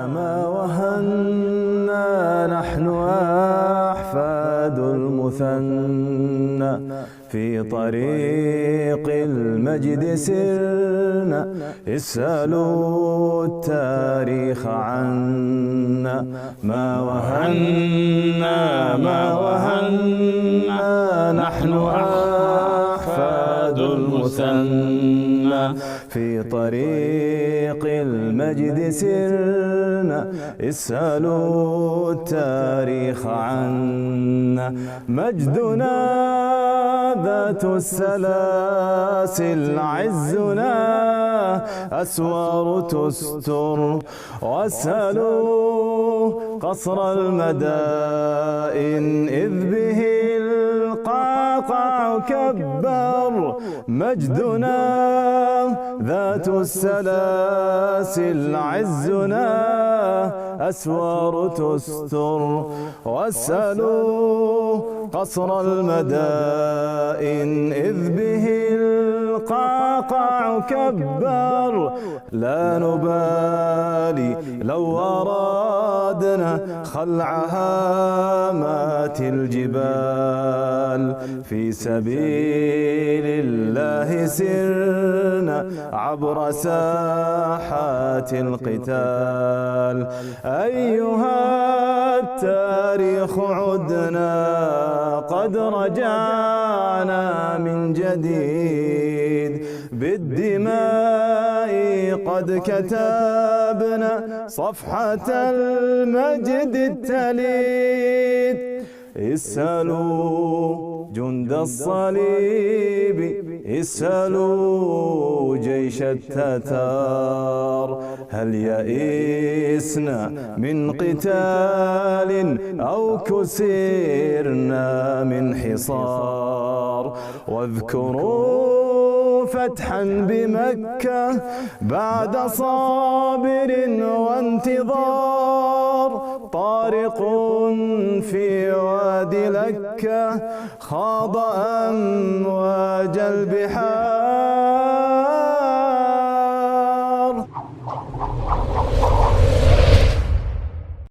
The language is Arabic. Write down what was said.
ما وهنا نحن أحفاد المثنى في طريق المجد سرنا اسألوا التاريخ عنا ما وهنا نحن أحفاد المثنى في طريق المجد سرنا اسألوا التاريخ عنا مجدنا ذات السلاسل عزنا أسوار تستر واسألوا قصر المدائن إذ به القعقاع كبر مجدنا ذات السلاسل عزنا أسوار تستر واسألوا قصر المدائن إذ به القعقاع كبر لا نبالي لو أرادنا خلع هامات الجبال في سبيل الله سرنا عبر ساحات القتال أيها التاريخ عدنا قد رجعنا من جديد بالدماء قد كتبنا صفحة المجد التليد اسألوا جند الصليب اسألوا جيش التتار هل يئسنا من قتال أو كسرنا من حصار واذكروا فتحا بمكة بعد صابر وانتظار طارق في وادي لكة خاض أمواج البحار